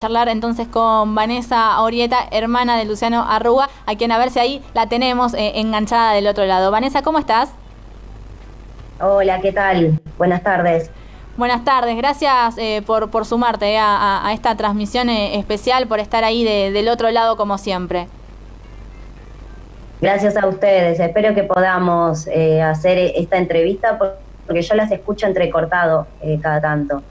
charlar entonces con Vanessa Orrieta, hermana de Luciano Arruga, a quien a ver si ahí la tenemos enganchada del otro lado. Vanessa, ¿cómo estás? Hola, ¿qué tal? Buenas tardes. Buenas tardes, gracias por sumarte a esta transmisión especial, por estar ahí del otro lado como siempre. Gracias a ustedes. Espero que podamos hacer esta entrevista porque yo las escucho entrecortado cada tanto.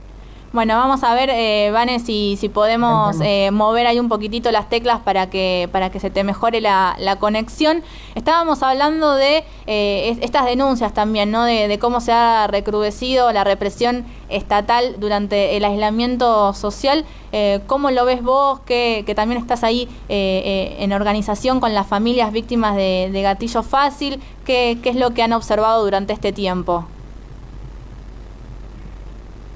Bueno, vamos a ver, Vane, si podemos mover ahí un poquitito las teclas para que se te mejore la conexión. Estábamos hablando de estas denuncias también, ¿no? De cómo se ha recrudecido la represión estatal durante el aislamiento social. ¿Cómo lo ves vos, que también estás ahí en organización con las familias víctimas de gatillo fácil? ¿Qué es lo que han observado durante este tiempo?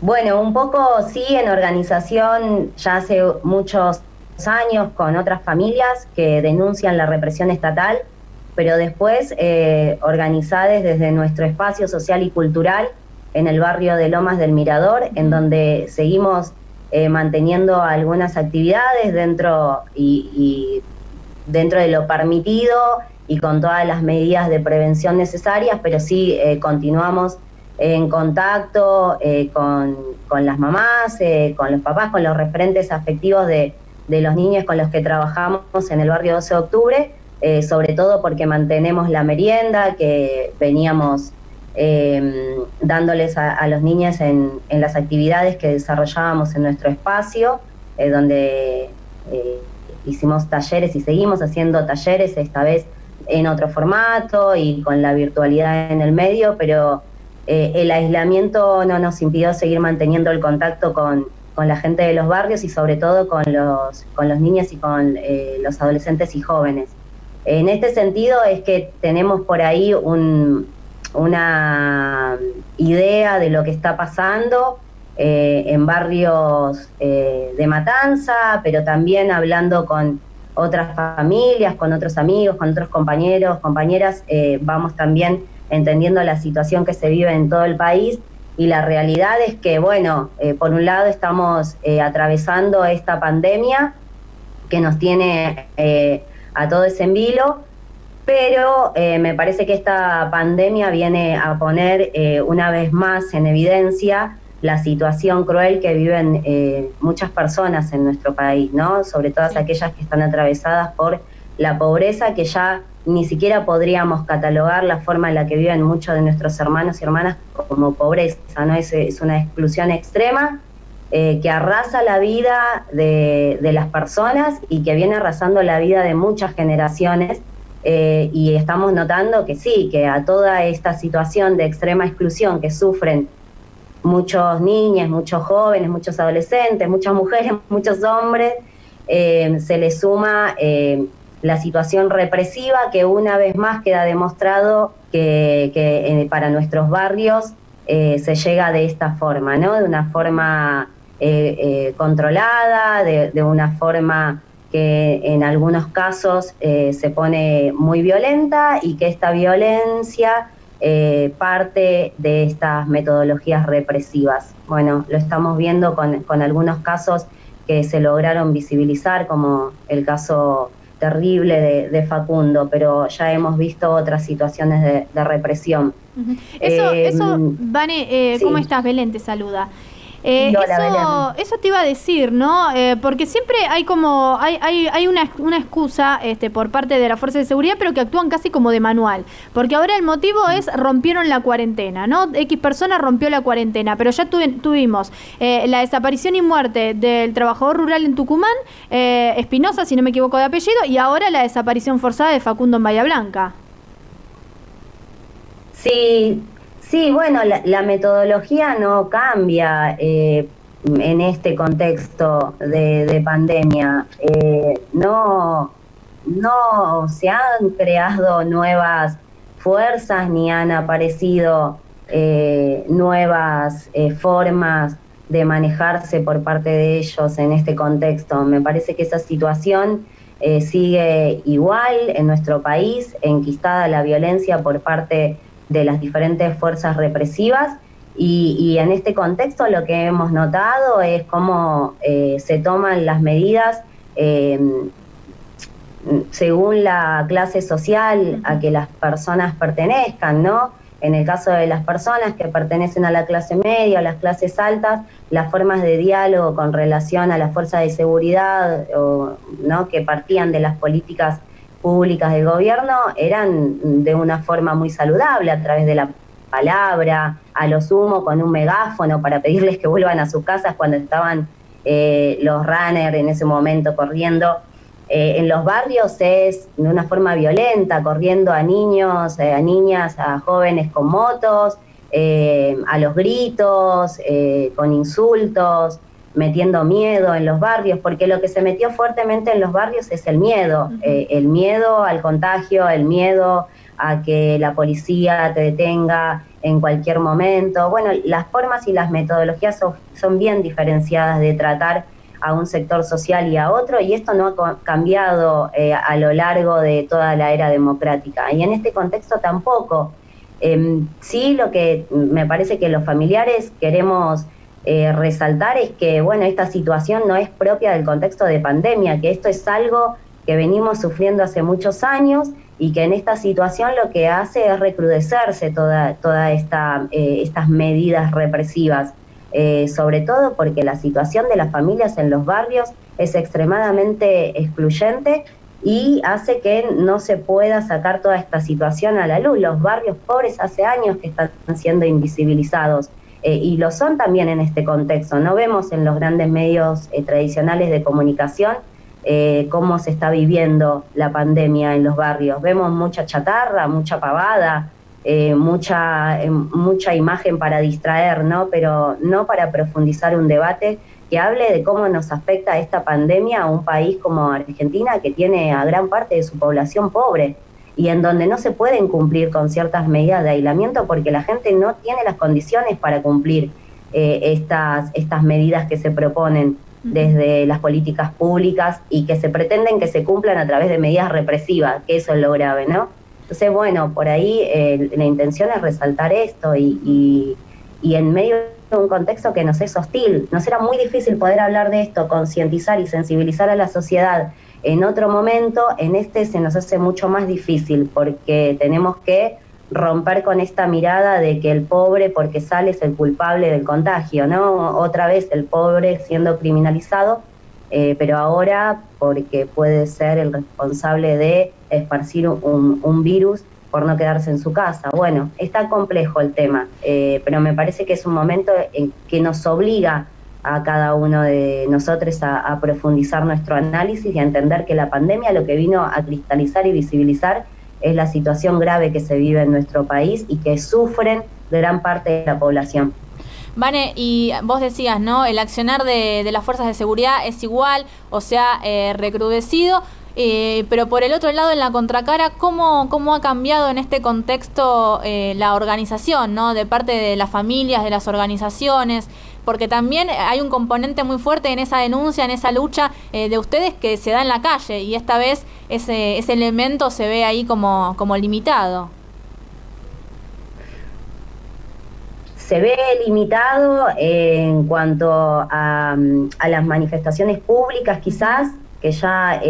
Bueno, un poco sí, en organización ya hace muchos años con otras familias que denuncian la represión estatal, pero después organizadas desde nuestro espacio social y cultural en el barrio de Lomas del Mirador, en donde seguimos manteniendo algunas actividades dentro de lo permitido y con todas las medidas de prevención necesarias, pero sí continuamos en contacto con las mamás, con los papás, con los referentes afectivos de los niños con los que trabajamos en el barrio 12 de octubre, sobre todo porque mantenemos la merienda que veníamos dándoles a los niños en las actividades que desarrollábamos en nuestro espacio, donde hicimos talleres y seguimos haciendo talleres, esta vez en otro formato y con la virtualidad en el medio, pero el aislamiento no nos impidió seguir manteniendo el contacto con la gente de los barrios y sobre todo con los niños y con los adolescentes y jóvenes. En este sentido es que tenemos por ahí una idea de lo que está pasando en barrios de Matanza, pero también hablando con otras familias, con otros amigos, con otros compañeros, compañeras, vamos también entendiendo la situación que se vive en todo el país, y la realidad es que, bueno, por un lado estamos atravesando esta pandemia que nos tiene a todos en vilo, pero me parece que esta pandemia viene a poner una vez más en evidencia la situación cruel que viven muchas personas en nuestro país, ¿no? Sobre todo aquellas que están atravesadas por la pobreza, que ya ni siquiera podríamos catalogar la forma en la que viven muchos de nuestros hermanos y hermanas como pobreza, ¿no? Es una exclusión extrema que arrasa la vida de las personas y que viene arrasando la vida de muchas generaciones, y estamos notando que sí, que a toda esta situación de extrema exclusión que sufren muchos niños, muchos jóvenes, muchos adolescentes, muchas mujeres, muchos hombres, se les suma la situación represiva que una vez más queda demostrado que para nuestros barrios se llega de esta forma, ¿no? De una forma controlada, de una forma que en algunos casos se pone muy violenta, y que esta violencia parte de estas metodologías represivas. Bueno, lo estamos viendo con algunos casos que se lograron visibilizar, como el caso terrible de Facundo, pero ya hemos visto otras situaciones de represión. Eso, Vane, sí. ¿Cómo estás? Belén te saluda. Eso te iba a decir, ¿no? Porque siempre hay como hay una excusa por parte de la fuerza de seguridad, pero que actúan casi como de manual, porque ahora el motivo es rompieron la cuarentena, ¿no? X persona rompió la cuarentena, pero ya tuvimos la desaparición y muerte del trabajador rural en Tucumán, Espinosa, si no me equivoco de apellido, y ahora la desaparición forzada de Facundo en Bahía Blanca. Sí, bueno, la metodología no cambia en este contexto de pandemia. No se han creado nuevas fuerzas ni han aparecido nuevas formas de manejarse por parte de ellos en este contexto. Me parece que esa situación sigue igual en nuestro país, enquistada la violencia por parte de las diferentes fuerzas represivas, Y en este contexto lo que hemos notado es cómo se toman las medidas según la clase social a que las personas pertenezcan, ¿no? En el caso de las personas que pertenecen a la clase media o las clases altas, las formas de diálogo con relación a las fuerzas de seguridad, ¿no?, que partían de las políticas públicas del gobierno, eran de una forma muy saludable, a través de la palabra, a lo sumo con un megáfono para pedirles que vuelvan a sus casas cuando estaban los runners en ese momento corriendo. En los barrios es de una forma violenta, corriendo a niños, a niñas, a jóvenes con motos, a los gritos, con insultos, metiendo miedo en los barrios, porque lo que se metió fuertemente en los barrios es el miedo al contagio, el miedo a que la policía te detenga en cualquier momento. Bueno, las formas y las metodologías son bien diferenciadas de tratar a un sector social y a otro, y esto no ha cambiado a lo largo de toda la era democrática. Y en este contexto tampoco. Sí, lo que me parece que los familiares queremos resaltar es que, bueno, esta situación no es propia del contexto de pandemia, que esto es algo que venimos sufriendo hace muchos años y que en esta situación lo que hace es recrudecerse toda estas medidas represivas. Sobre todo porque la situación de las familias en los barrios es extremadamente excluyente y hace que no se pueda sacar toda esta situación a la luz. Los barrios pobres hace años que están siendo invisibilizados y lo son también en este contexto. No vemos en los grandes medios tradicionales de comunicación cómo se está viviendo la pandemia en los barrios. Vemos mucha chatarra, mucha pavada, mucha imagen para distraer, ¿no? Pero no para profundizar un debate que hable de cómo nos afecta esta pandemia a un país como Argentina, que tiene a gran parte de su población pobre y en donde no se pueden cumplir con ciertas medidas de aislamiento porque la gente no tiene las condiciones para cumplir estas medidas que se proponen desde las políticas públicas y que se pretenden que se cumplan a través de medidas represivas, que eso es lo grave, ¿no? Entonces, bueno, por ahí la intención es resaltar esto y en medio de un contexto que nos es hostil. Nos era muy difícil poder hablar de esto, concientizar y sensibilizar a la sociedad en otro momento. En este se nos hace mucho más difícil porque tenemos que romper con esta mirada de que el pobre, porque sale, es el culpable del contagio, ¿no? Otra vez el pobre siendo criminalizado, pero ahora porque puede ser el responsable de esparcir un virus por no quedarse en su casa. Bueno, está complejo el tema, pero me parece que es un momento en que nos obliga a cada uno de nosotros a profundizar nuestro análisis y a entender que la pandemia lo que vino a cristalizar y visibilizar es la situación grave que se vive en nuestro país y que sufren gran parte de la población. Vane, y vos decías, ¿no? El accionar de las fuerzas de seguridad es igual, o sea, recrudecido, pero por el otro lado, en la contracara, ¿cómo ha cambiado en este contexto la organización, ¿no? De parte de las familias, de las organizaciones? Porque también hay un componente muy fuerte en esa denuncia, en esa lucha de ustedes que se da en la calle, y esta vez ese elemento se ve ahí como limitado. Se ve limitado en cuanto a las manifestaciones públicas, quizás, que ya,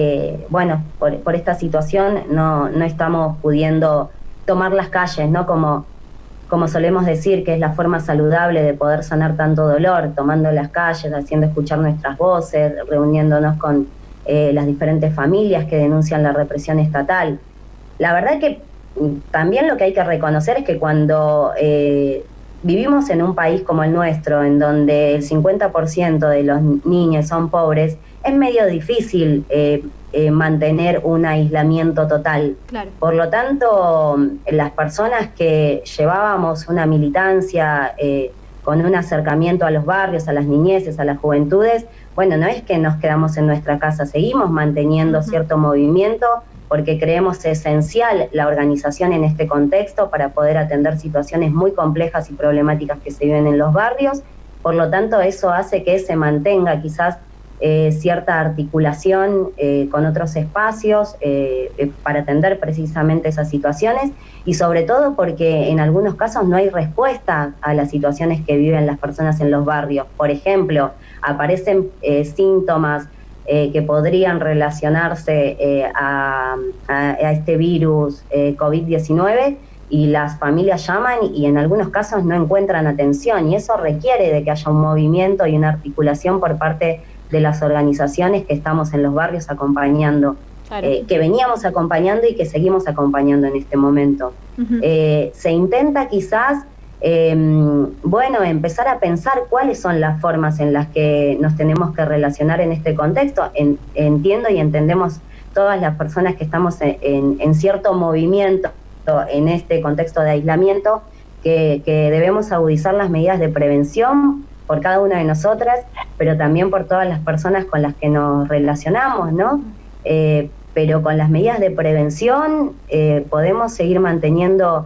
bueno, por esta situación no estamos pudiendo tomar las calles, ¿no? Como solemos decir, que es la forma saludable de poder sanar tanto dolor, tomando las calles, haciendo escuchar nuestras voces, reuniéndonos con las diferentes familias que denuncian la represión estatal. La verdad que también lo que hay que reconocer es que cuando vivimos en un país como el nuestro, en donde el 50% de los niños son pobres, es medio difícil mantener un aislamiento total. Claro. Por lo tanto, las personas que llevábamos una militancia con un acercamiento a los barrios, a las niñeces, a las juventudes, bueno, no es que nos quedamos en nuestra casa, seguimos manteniendo cierto movimiento porque creemos esencial la organización en este contexto para poder atender situaciones muy complejas y problemáticas que se viven en los barrios. Por lo tanto, eso hace que se mantenga quizás cierta articulación con otros espacios para atender precisamente esas situaciones, y sobre todo porque en algunos casos no hay respuesta a las situaciones que viven las personas en los barrios. Por ejemplo, aparecen síntomas que podrían relacionarse a este virus COVID-19, y las familias llaman y en algunos casos no encuentran atención, y eso requiere de que haya un movimiento y una articulación por parte de las organizaciones que estamos en los barrios acompañando, claro. Que veníamos acompañando y que seguimos acompañando en este momento. Se intenta quizás, empezar a pensar cuáles son las formas en las que nos tenemos que relacionar en este contexto. Entiendo y entendemos todas las personas que estamos en cierto movimiento en este contexto de aislamiento, que debemos agudizar las medidas de prevención por cada una de nosotras, pero también por todas las personas con las que nos relacionamos, ¿no? Pero con las medidas de prevención podemos seguir manteniendo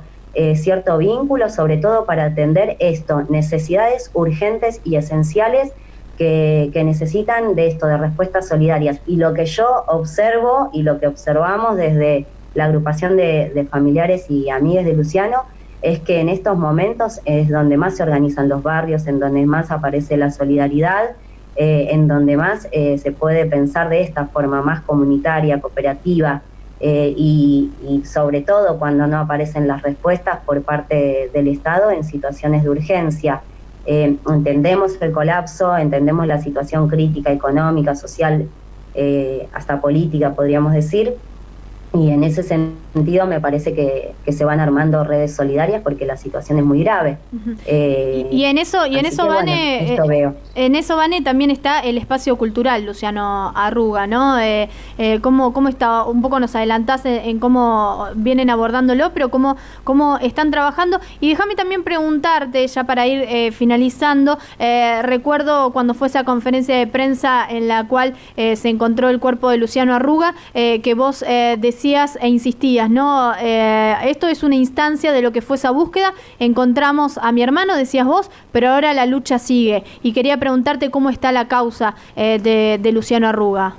cierto vínculo, sobre todo para atender esto, necesidades urgentes y esenciales que necesitan de esto, de respuestas solidarias. Y lo que yo observo y lo que observamos desde la agrupación de familiares y amigues de Luciano es que en estos momentos es donde más se organizan los barrios, en donde más aparece la solidaridad, en donde más se puede pensar de esta forma más comunitaria, cooperativa, y sobre todo cuando no aparecen las respuestas por parte del Estado en situaciones de urgencia. Entendemos el colapso, entendemos la situación crítica, económica, social, hasta política, podríamos decir, y en ese sentido me parece que se van armando redes solidarias porque la situación es muy grave. Y en eso, Vane, en eso, Vane, también está el espacio cultural, Luciano Arruga, ¿no? ¿Cómo está? Un poco nos adelantás en cómo vienen abordándolo, pero cómo están trabajando. Y déjame también preguntarte, ya para ir finalizando, recuerdo cuando fue esa conferencia de prensa en la cual se encontró el cuerpo de Luciano Arruga, que vos decías e insistías, ¿no? Esto es una instancia de lo que fue esa búsqueda. Encontramos a mi hermano, decías vos, pero ahora la lucha sigue. Y quería preguntarte cómo está la causa de Luciano Arruga.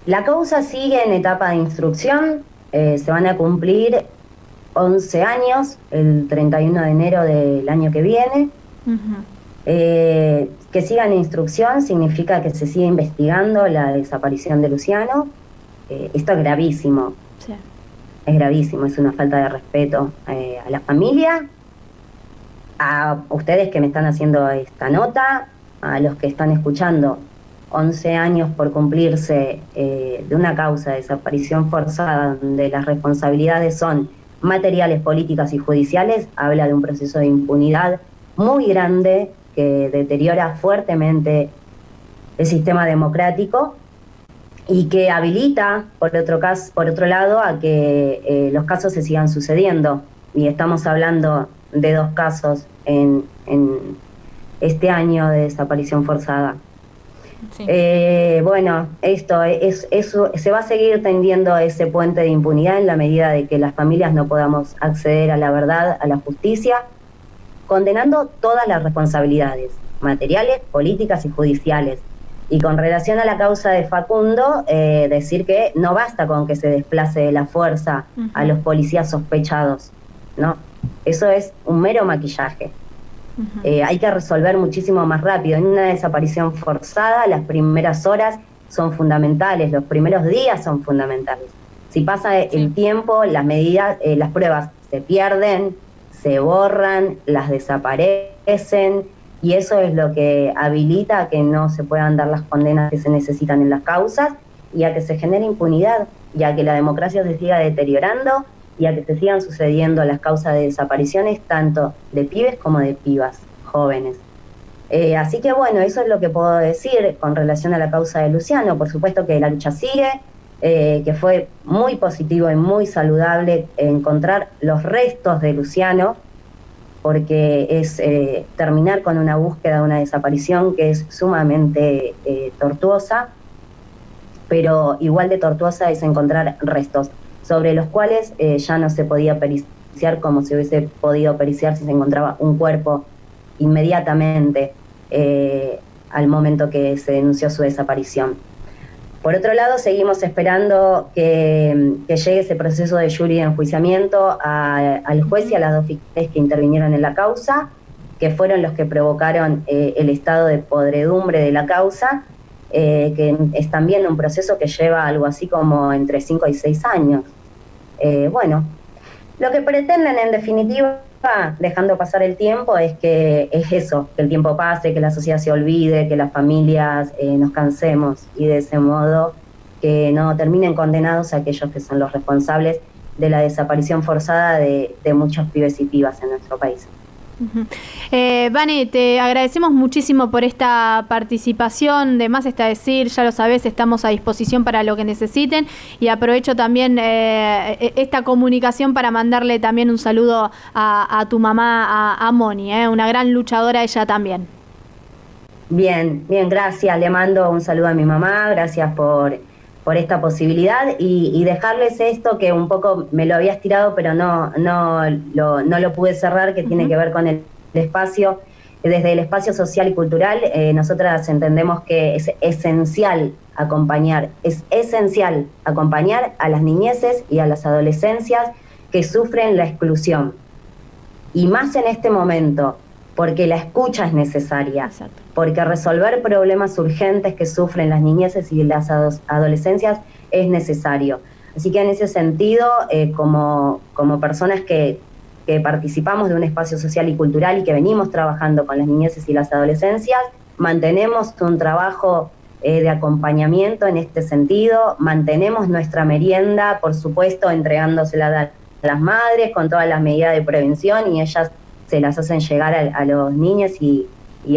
La causa sigue en etapa de instrucción. Se van a cumplir 11 años, el 31 de enero del año que viene. Que siga en instrucción significa que se sigue investigando la desaparición de Luciano. Esto es gravísimo, sí. Es gravísimo, es una falta de respeto a la familia, a ustedes que me están haciendo esta nota, a los que están escuchando. 11 años por cumplirse de una causa de desaparición forzada donde las responsabilidades son materiales, políticas y judiciales, habla de un proceso de impunidad muy grande que deteriora fuertemente el sistema democrático y que habilita, por otro lado, a que los casos se sigan sucediendo. Y estamos hablando de 2 casos en este año de desaparición forzada. Sí. Esto se va a seguir tendiendo ese puente de impunidad en la medida de que las familias no podamos acceder a la verdad, a la justicia, condenando todas las responsabilidades, materiales, políticas y judiciales. Y con relación a la causa de Facundo, decir que no basta con que se desplace de la fuerza a los policías sospechados, ¿no? Eso es un mero maquillaje. Hay que resolver muchísimo más rápido. En una desaparición forzada, las primeras horas son fundamentales, los primeros días son fundamentales. Si pasa el tiempo, las medidas, las pruebas se pierden, se borran, las desaparecen, y eso es lo que habilita a que no se puedan dar las condenas que se necesitan en las causas y a que se genere impunidad y a que la democracia se siga deteriorando y a que se sigan sucediendo las causas de desapariciones tanto de pibes como de pibas jóvenes. Así que bueno, eso es lo que puedo decir con relación a la causa de Luciano. Por supuesto que la lucha sigue, que fue muy positivo y muy saludable encontrar los restos de Luciano, porque es terminar con una búsqueda, una desaparición que es sumamente tortuosa, pero igual de tortuosa es encontrar restos, sobre los cuales ya no se podía periciar como se hubiese podido periciar si se encontraba un cuerpo inmediatamente. al momento que se denunció su desaparición. Por otro lado, seguimos esperando que llegue ese proceso de jury de enjuiciamiento al juez y a las 2 fiscales que intervinieron en la causa, que fueron los que provocaron el estado de podredumbre de la causa, que es también un proceso que lleva algo así como entre 5 y 6 años. Bueno, lo que pretenden en definitiva, dejando pasar el tiempo, es eso, que el tiempo pase, que la sociedad se olvide, que las familias nos cansemos y de ese modo que no terminen condenados aquellos que son los responsables de la desaparición forzada de muchos pibes y pibas en nuestro país. Vane, te agradecemos muchísimo por esta participación. De más está decir, ya lo sabés, estamos a disposición para lo que necesiten, y aprovecho también esta comunicación para mandarle también un saludo a tu mamá, a Moni, una gran luchadora ella también. Bien, gracias, le mando un saludo a mi mamá, gracias por esta posibilidad y dejarles esto que un poco me lo habías tirado, pero no lo pude cerrar, que tiene que ver con el espacio. Desde el espacio social y cultural, nosotras entendemos que es esencial acompañar a las niñeces y a las adolescencias que sufren la exclusión. Y más en este momento, porque la escucha es necesaria. Exacto. Porque resolver problemas urgentes que sufren las niñeces y las adolescencias es necesario. Así que en ese sentido, como personas que participamos de un espacio social y cultural y que venimos trabajando con las niñeces y las adolescencias, mantenemos un trabajo de acompañamiento en este sentido, mantenemos nuestra merienda, por supuesto, entregándosela a las madres con todas las medidas de prevención, y ellas se las hacen llegar a los niños y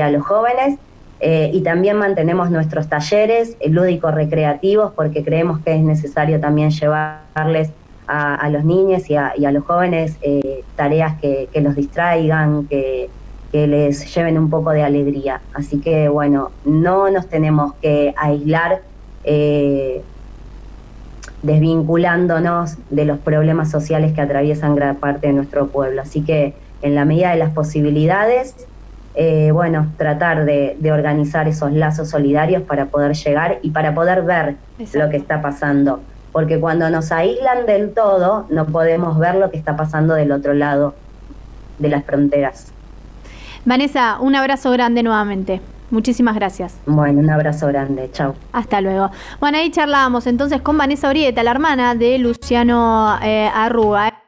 a los jóvenes, y también mantenemos nuestros talleres lúdicos recreativos, porque creemos que es necesario también llevarles a los niños y a los jóvenes tareas que los distraigan, que les lleven un poco de alegría. Así que bueno, no nos tenemos que aislar desvinculándonos de los problemas sociales que atraviesan gran parte de nuestro pueblo. Así que en la medida de las posibilidades, tratar de organizar esos lazos solidarios para poder llegar y para poder ver lo que está pasando. Porque cuando nos aíslan del todo, no podemos ver lo que está pasando del otro lado de las fronteras. Vanessa, un abrazo grande nuevamente. Muchísimas gracias. Bueno, un abrazo grande. Chau. Hasta luego. Bueno, ahí charlábamos entonces con Vanessa Orieta, la hermana de Luciano Arruga.